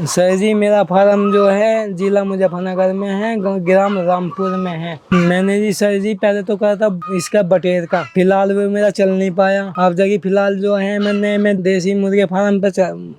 Sir जी मेरा farm जो है जिला मुजफ्फरनगर में है, ग्राम रामपुर में है। मैंने जी सर जी पहले तो कहा था इसका बटेर का, फिलहाल वो मेरा चल नहीं पाया। अब जगह फिलहाल जो है मैं देसी मुर्गे फार्म पे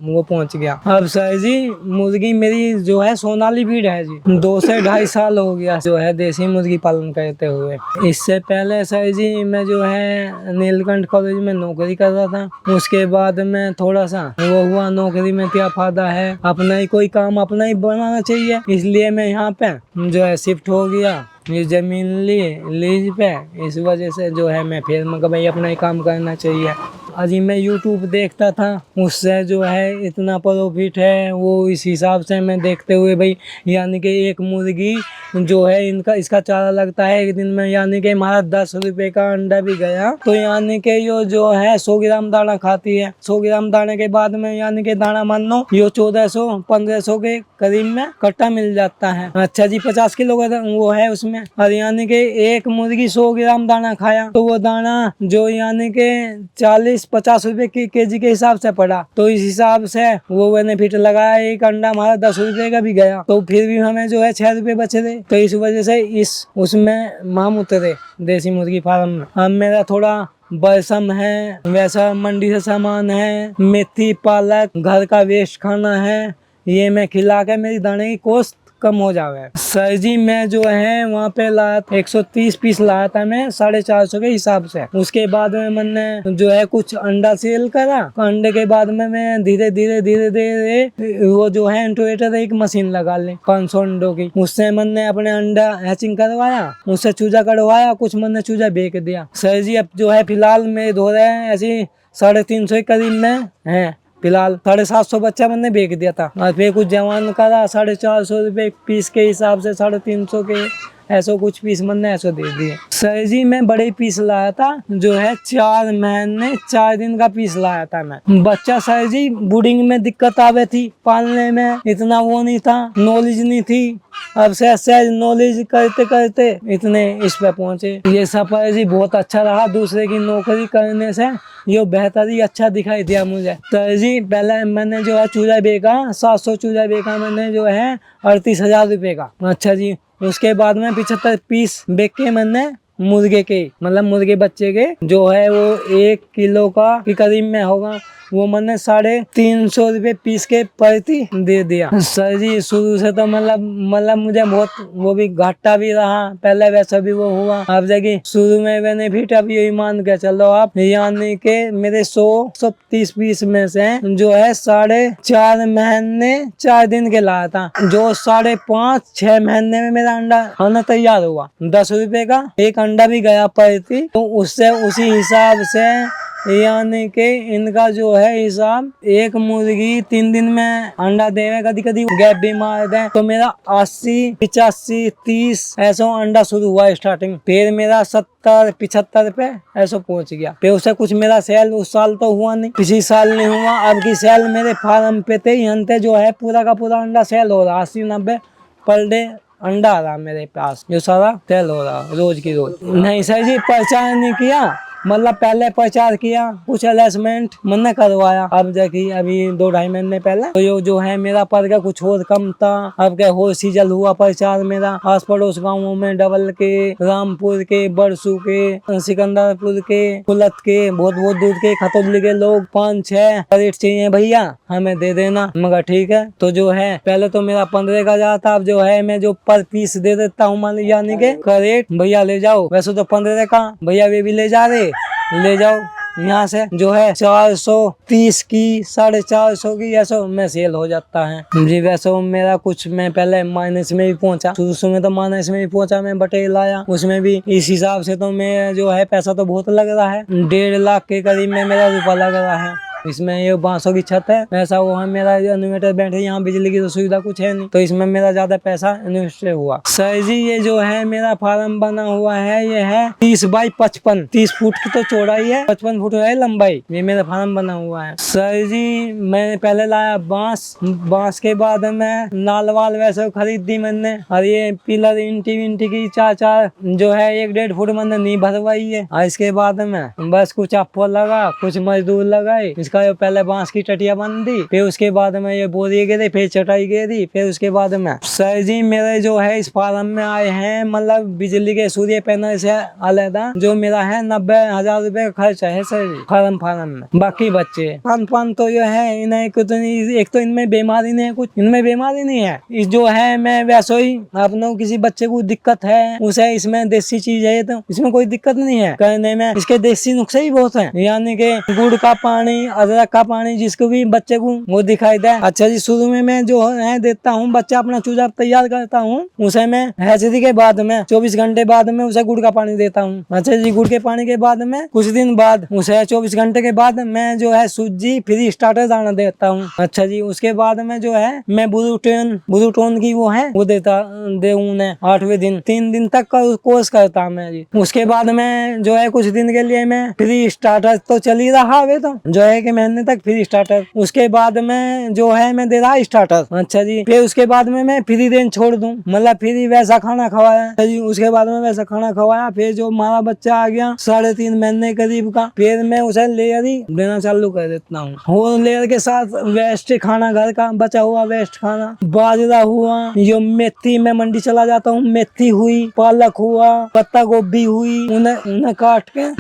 वो पहुंच गया। अब सर जी मुर्गी मेरी जो है सोनाली ब्रीड है जी, 2 से 2.5 साल हो गया जो है देसी मुर्गी पालन करते हुए। इससे पहले सर जी मैं जो है नीलकंठ कॉलेज में नौकरी कर रहा था। उसके बाद में थोड़ा सा वो हुआ, नौकरी में क्या फायदा है, अपना ही कोई काम अपना ही बनाना चाहिए, इसलिए मैं यहाँ पे जो है शिफ्ट हो गया। ये जमीन ली लीज पे, इस वजह से जो है मैं फिर मैं भाई अपना ही काम करना चाहिए। अजी मैं यूट्यूब देखता था, उससे जो है इतना प्रॉफिट है, वो इस हिसाब से मैं देखते हुए भाई यानी कि एक मुर्गी जो है इसका चारा लगता है एक दिन में, यानी कि हमारा 10 रुपए का अंडा भी गया तो यानी कि ये जो है 100 ग्राम दाना खाती है। 100 ग्राम दाने के बाद में यानी कि दाना मान लो ये 1400-1500 के करीब में कट्टा मिल जाता है। अच्छा जी 50 किलो का वो है उसमें, और यानी कि एक मुर्गी 100 ग्राम दाना खाया तो वो दाना जो यानी कि 40-50 रुपए की केजी के हिसाब से पड़ा, तो इस हिसाब से वो बेनिफिट लगाया। एक अंडा हमारा 10 रुपए का भी गया तो फिर भी हमें जो है 6 रुपए बचे थे, तो इस वजह से उसमें हम उतरे देसी मुर्गी फार्म में। अब मेरा थोड़ा बरसम है, वैसा मंडी से सामान है, मेथी पालक घर का वेस्ट खाना है, ये मैं खिला के मेरी दाने की कॉस्ट कम हो जावे। सर जी मैं जो है वहाँ पे लाया 130 पीस लाया था मैं 450 के हिसाब से। उसके बाद में मैंने जो है कुछ अंडा सेल करा, अंडे के बाद में मैं धीरे धीरे वो जो है इंक्यूबेटर एक मशीन लगा ली 500 अंडों की, उससे मैंने अपने अंडा हैचिंग करवाया, उससे चूजा कटवाया, कुछ मैंने चूजा बेच दिया। सर जी अब जो है फिलहाल मेरे धो रहे हैं ऐसी 350 के करीब में है, फिलहाल 750 बच्चा मैंने बेच दिया था, और फिर कुछ जवान करा 450 रुपए पीस के हिसाब से 350 के ऐसा कुछ पीस मैंने ऐसा दे दिए। सर जी मैं बड़े पीस लाया था जो है 4 महीने 4 दिन का पीस लाया था मैं। बच्चा सर जी बोर्डिंग में दिक्कत आवे थी, पालने में इतना वो नहीं था, नॉलेज नहीं थी। अब से नॉलेज करते करते इतने इस पे पहुंचे। ये सफर जी बहुत अच्छा रहा, दूसरे की नौकरी करने से ये बेहतर ही अच्छा दिखाई दिया मुझे। सर जी पहले मैंने जो है चूजा बेचा 700 चूजा बेचा मैंने जो है 38,000 रुपए का। अच्छा जी उसके बाद में 75 पीस बेच के मैंने मुर्गे के मतलब मुर्गे बच्चे के जो है वो 1 किलो का के करीब में होगा, वो मैंने 350 रुपए पीस के प्रति दे दिया। सर जी शुरू से तो मतलब मुझे बहुत वो भी घाटा भी रहा, पहले वैसा भी वो हुआ। अब जगह शुरू में बेनिफिट अब यही मान के चलो आप, यानी के मेरे 130 पीस में से जो है 4.5 महीने 4 दिन के लाया था, जो 5.5-6 महीने में मेरा अंडा खाना तैयार हुआ। 10 रुपए का एक अंडा भी गया प्रति, तो उससे उसी हिसाब से यानी कि इनका जो है हिसाब एक मुर्गी 3 दिन में अंडा देवे, कभी कभी गैप भी मार दे, तो मेरा 80-85-30 ऐसा अंडा शुरू हुआ स्टार्टिंग, फिर मेरा 70-75 पे ऐसा पहुंच गया। फिर उससे कुछ मेरा सेल उस साल तो हुआ नहीं, किसी साल नहीं हुआ। अब की सेल मेरे फार्म पे थे यहाँ जो है पूरा का पूरा अंडा सेल हो रहा, 80-90 पर डे अंडा आ रहा मेरे पास, जो सारा सेल हो रहा रोज की रोज। नहीं सर जी प्रचार नहीं किया, मतलब पहले प्रचार किया, कुछ अलेसमेंट मैंने करवाया। अब देखिए अभी 2-2.5 महीने पहले तो ये जो है मेरा पर का कुछ और कम था, अब क्या हो सीजल हुआ प्रचार मेरा आस पड़ोस गाँवों में, डबल के, रामपुर के, बरसू के, सिकंदरपुर के, कुलत के, बहुत दूर के खतौली के लोग 5-6 करेट चाहिए भैया हमें दे देना, मगर ठीक है। तो जो है पहले तो मेरा 15 का जा था, अब जो है मैं जो पर पीस दे देता हूँ मान यानी के करेट भैया ले जाओ, वैसे तो 15 का भैया वे भी ले जा रहे, ले जाओ यहाँ से जो है 430 की 450 की ऐसा में सेल हो जाता है जी। वैसे मेरा कुछ मैं पहले माइनस में भी पहुंचा, शुरू में तो माइनस में भी पहुंचा, मैं बटेर लाया उसमें भी इस हिसाब से तो मैं जो है पैसा तो बहुत लग रहा है, 1.5 लाख के करीब में मेरा रुपया लग रहा है। इसमें ये बांसों की छत है, वैसा वो है मेरा इन्वर्टर बैठे, यहाँ बिजली की तो सुविधा कुछ है नहीं, तो इसमें मेरा ज्यादा पैसा इन्वेस्ट हुआ। सर जी ये जो है मेरा फार्म बना हुआ है, ये है 30x55, 30 फुट की तो चौड़ाई है, 55 फुट है लंबाई, ये मेरा फार्म बना हुआ है। सर जी मैंने पहले लाया बांस के बाद में नाल वाल वैसे खरीद दी मैंने, और ये पिलर इंटी की 4 जो है 1-1.5 फुट मैंने नी भरवाई है। और इसके बाद में बस कुछ अप्पो लगा, कुछ मजदूर लगाए, इसका पहले बांस की टटिया बन दी, फिर उसके बाद में ये बोरी गिरी, फिर चटाई गिरी, फिर उसके बाद में सर जी मेरे जो है इस फार्म में आए हैं मतलब बिजली के सूर्य पैनल से अलहदा जो मेरा है 90,000 रुपए का खर्च है सर जी फार्म में। बाकी बच्चे खान तो जो है इन्हें कुछ नहीं, एक तो इनमें बीमारी नहीं है, कुछ इनमें बीमारी नहीं है। इस जो है मैं वैसे ही अपने किसी बच्चे को दिक्कत है उसे इसमें देसी चीज है तो इसमें कोई दिक्कत नहीं है करने में। इसके देसी नुस्खे ही बहुत है, यानी कि गुड़ का पानी, अदरक का पानी, जिसको भी बच्चे को वो दिखाई दे। अच्छा जी, शुरू में मैं जो है देता हूँ, बच्चा अपना चूजा तैयार करता हूँ, उसे मैं हैचरी के बाद में 24 घंटे बाद में उसे गुड़ का पानी देता हूँ। अच्छा जी, गुड़ के पानी के बाद में कुछ दिन बाद उसे 24 घंटे के बाद मैं जो है सूजी फ्री स्टार्टर दाना देता हूँ। अच्छा जी, उसके बाद में जो है मैं ब्लूटोन की वो है वो देता दे उन्हें 8वें दिन 3 दिन तक का कोर्स करता हूँ मैं जी। उसके बाद में जो है कुछ दिन के लिए मैं फ्री स्टार्टर तो चल ही रहा है तो जो है कि महीने तक फ्री स्टार्टर, उसके बाद में जो है मैं दे रहा स्टार्टर। अच्छा जी, फिर उसके बाद में मैं फ्री रेंज छोड़ दूं, मतलब फ्री वैसा खाना खवाया। अच्छा जी, उसके बाद में वैसा खाना खवाया, फिर जो हमारा बच्चा आ गया 3.5 महीने करीब का, फिर मैं उसे लेयर ही देना चालू कर देता हूँ। होल लेयर के साथ वेस्ट खाना, घर का बचा हुआ वेस्ट खाना, बाजरा हुआ, जो मेथी में मंडी चला जाता हूँ, मेथी हुई, पालक हुआ, पत्ता गोभी हुई, उन्हें काट के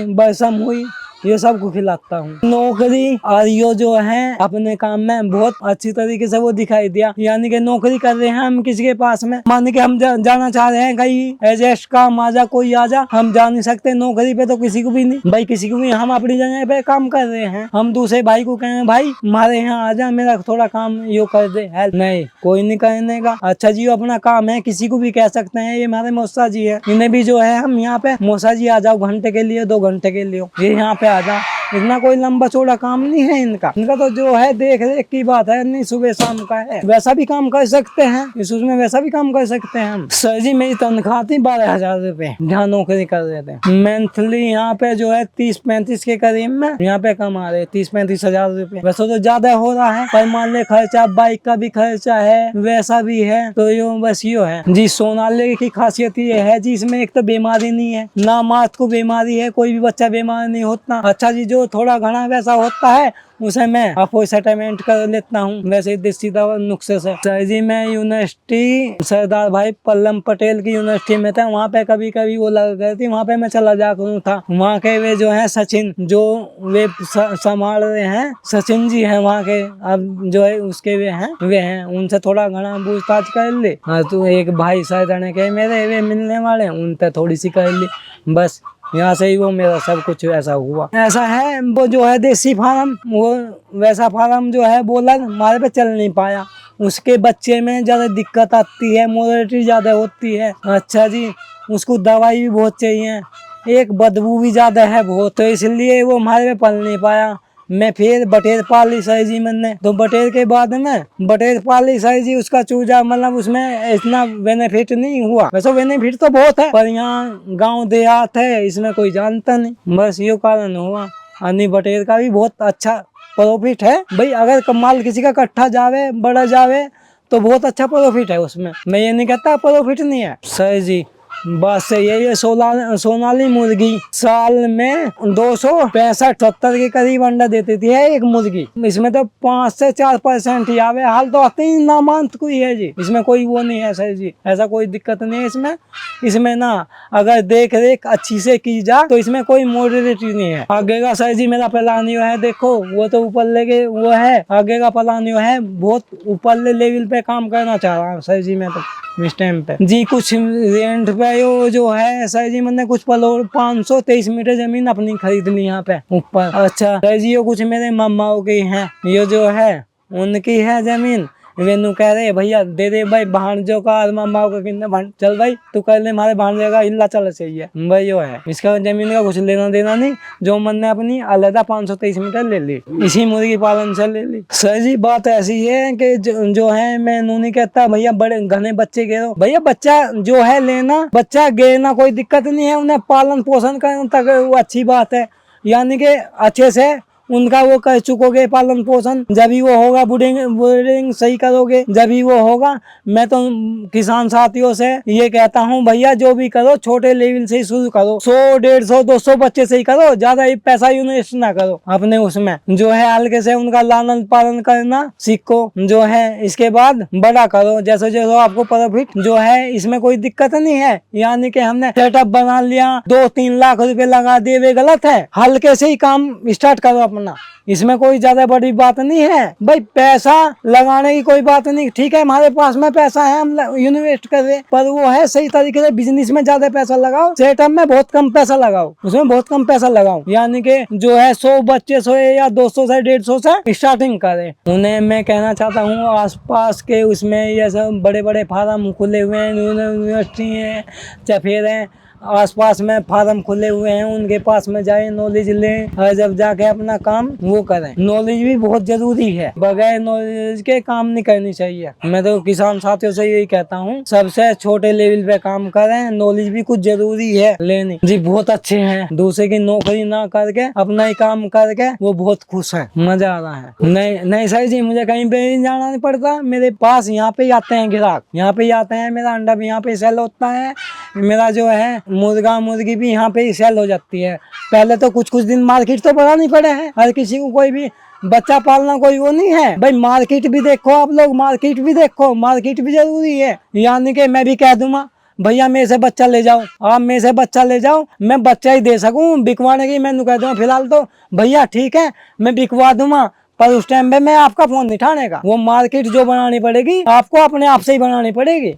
बरसम हुई, ये सब को खिलाता हूँ। नौकरी और ये जो है अपने काम में बहुत अच्छी तरीके से वो दिखाई दिया, यानी कि नौकरी कर रहे हैं हम किसी के पास में, मान के हम जाना चाह रहे हैं कहीं एजेस्ट का माजा कोई आ जा, हम जा नहीं सकते नौकरी पे तो किसी को भी नहीं भाई, किसी को भी, हम अपनी जगह पे काम कर रहे हैं, हम दूसरे भाई को कहें भाई हमारे यहाँ आ जा, मेरा थोड़ा काम यो कर दे हेल्प, नहीं कोई नहीं करने का। अच्छा जी, अपना काम है, किसी को भी कह सकते हैं ये हमारे मौसा जी है, इन्हें भी जो है हम यहाँ पे मौसा जी आ जाओ घंटे के लिए 2 घंटे के लिए ये यहाँ पे आजा, इतना कोई लंबा चौड़ा काम नहीं है इनका तो जो है देख रेख की बात है, नहीं सुबह शाम का है, वैसा भी काम कर सकते हैं इसमें, वैसा भी काम कर सकते हैं हम। सर जी मेरी तनख्वाह थी 12,000 रुपए जहाँ नौकरी कर रहे थे, मंथली यहाँ पे जो है 30-35 के करीब में यहाँ पे कमा रहे 30-35 हजार रुपए। वैसे तो ज्यादा हो रहा है पर मान ले खर्चा, बाइक का भी खर्चा है, वैसा भी है, तो यो बस यो है जी। सोनाली की खासियत ये है जी, इसमें एक तो बीमारी नहीं है, ना मात को बीमारी है, कोई भी बच्चा बीमार नहीं होता। अच्छा जी, जो थोड़ा घना वैसा होता है उसे मैं आपको सेटलमेंट कर लेता हूँ वैसे देसी दवा नुस्खे से। सर जी मैं यूनिवर्सिटी सरदार भाई पल्लम पटेल की यूनिवर्सिटी में था, वहाँ पे कभी कभी वो लग गई थी, वहाँ पे मैं चला जा करूँ था। वहाँ के वे जो है सचिन जो वे संभाल रहे हैं, सचिन जी हैं वहाँ के, अब जो है उसके वे हैं उनसे थोड़ा घना पूछताछ कर ले। हाँ तो एक भाई शायद के मेरे वे मिलने वाले उनसे थोड़ी सी कर ली, बस यहाँ से ही वो मेरा सब कुछ ऐसा हुआ। ऐसा है वो जो है देसी फार्म, वो वैसा फार्म जो है बोला हमारे पे चल नहीं पाया, उसके बच्चे में ज्यादा दिक्कत आती है, मोर्टेलिटी ज्यादा होती है। अच्छा जी, उसको दवाई भी बहुत चाहिए, एक बदबू भी ज्यादा है बहुत, तो इसलिए वो हमारे पे पल नहीं पाया। मैं फिर बटेर पाल ली सर जी मैंने, तो बटेर के बाद में बटेर पाल ली सर जी, उसका चूजा मतलब उसमें इतना बेनिफिट नहीं हुआ, वैसे बेनिफिट तो बहुत है पर यहाँ गांव देहात है इसमें कोई जानता नहीं, बस ये कारण हुआ। अन्य बटेर का भी बहुत अच्छा प्रॉफिट है भाई, अगर माल किसी का इकट्ठा जावे बड़ा जावे तो बहुत अच्छा प्रॉफिट है उसमें, मैं ये नहीं कहता प्रॉफिट नहीं है सर जी। बस ये सोनाली मुर्गी साल में 265-70 के करीब अंडा देती थी है एक मुर्गी, इसमें तो 5 से 4% ही आवे, हाल तो आते ही नामांत कोई है जी, इसमें कोई वो नहीं है सर जी, ऐसा कोई दिक्कत नहीं है इसमें ना अगर देख रेख अच्छी से की जा तो इसमें कोई मोर्टेलिटी नहीं है। आगे का सर जी मेरा प्लान यो है, देखो वो तो ऊपर लेके वो है, आगे का प्लान यो है बहुत ऊपर लेवल पे काम करना चाह रहा हूँ सर जी मैं तो इस टाइम पे जी। कुछ रेंट पे यो जो है सर जी मैंने कुछ 523 मीटर जमीन अपनी खरीद ली यहाँ पे ऊपर। अच्छा सर जी ये कुछ मेरे मामाओं की है, ये जो है उनकी है जमीन, वेनू कह रहे भैया दे दे भाई भांजो का मामा का कितने चल भाई तू कर ले, हमारे भांजे का हिला चल चाहिए भाई यो है, इसका जमीन का कुछ लेना देना नहीं, जो मन ने अपनी अलग 523 मीटर ले ली, इसी मुर्गी पालन से ले ली। सर जी बात ऐसी है कि जो है मैं नहीं कहता भैया बड़े घने बच्चे गे भैया, बच्चा जो है लेना बच्चा गेना कोई दिक्कत नहीं है, उन्हें पालन पोषण करना तक वो अच्छी बात है, यानी कि अच्छे से उनका वो कर चुकोगे पालन पोषण, जब ही वो होगा, ब्रीडिंग सही करोगे जब ही वो होगा। मैं तो किसान साथियों से ये कहता हूँ भैया जो भी करो छोटे लेवल से ही शुरू करो, 100, 150, 200 बच्चे से ही करो, ज्यादा ही पैसा इन्वेस्ट ना करो अपने उसमें, जो है हल्के से उनका लालन पालन करना सीखो, जो है इसके बाद बड़ा करो जैसे जैसे आपको प्रॉफिट जो है, इसमें कोई दिक्कत नहीं है। यानी कि हमने सेटअप बना लिया, 2-3 लाख रुपए लगा दिए, वे गलत है। हल्के से ही काम स्टार्ट करो अपना, इसमें कोई ज्यादा बड़ी बात नहीं है भाई। पैसा लगाने की कोई बात नहीं, ठीक है हमारे पास में पैसा है हम इन्वेस्ट कर रहे, पर वो है सही तरीके से बिजनेस में ज्यादा पैसा लगाओ, सेटअप में बहुत कम पैसा लगाओ, उसमें बहुत कम पैसा लगाओ। यानी कि जो है 100 बच्चे 100 या 200 से 150 से स्टार्टिंग करे। उन्हें मैं कहना चाहता हूँ आसपास के उसमें ये सब बड़े बड़े फार्म खुले हुए हैं, यूनिवर्सिटी है या फिर है आसपास में फार्म खुले हुए हैं, उनके पास में जाए, नॉलेज लें और जब जाके अपना काम वो करें। नॉलेज भी बहुत जरूरी है, बगैर नॉलेज के काम नहीं करनी चाहिए। मैं तो किसान साथियों से यही कहता हूँ सबसे छोटे लेवल पे काम करें, नॉलेज भी कुछ जरूरी है लेनी। जी बहुत अच्छे हैं, दूसरे की नौकरी ना करके अपना ही काम करके वो बहुत खुश है, मजा आ रहा है। नहीं सर जी, मुझे कहीं पे नहीं जाना नहीं पड़ता, मेरे पास यहाँ पे आते हैं ग्राहक, यहाँ पे आते हैं, मेरा अंडा भी यहाँ पे सेल होता है, मेरा जो है मुर्गा मुर्गी भी यहाँ पे ही सेल हो जाती है। पहले तो कुछ दिन मार्केट तो बढ़ा नहीं पड़े हैं, हर किसी को कोई भी बच्चा पालना कोई वो नहीं है भाई। मार्केट भी देखो आप लोग, मार्केट भी देखो, मार्केट भी जरूरी है। यानी कि मैं भी कह दूंगा भैया मेरे से बच्चा ले जाओ, आप मेरे से बच्चा ले जाओ, मैं बच्चा ही दे सकूं बिकवाने की, मैं कह दूंगा फिलहाल तो भैया ठीक है मैं बिकवा दूंगा, पर उस टाइम पे मैं आपका फोन नहीं उठाने का। वो मार्केट जो बनानी पड़ेगी आपको अपने आप से ही बनानी पड़ेगी।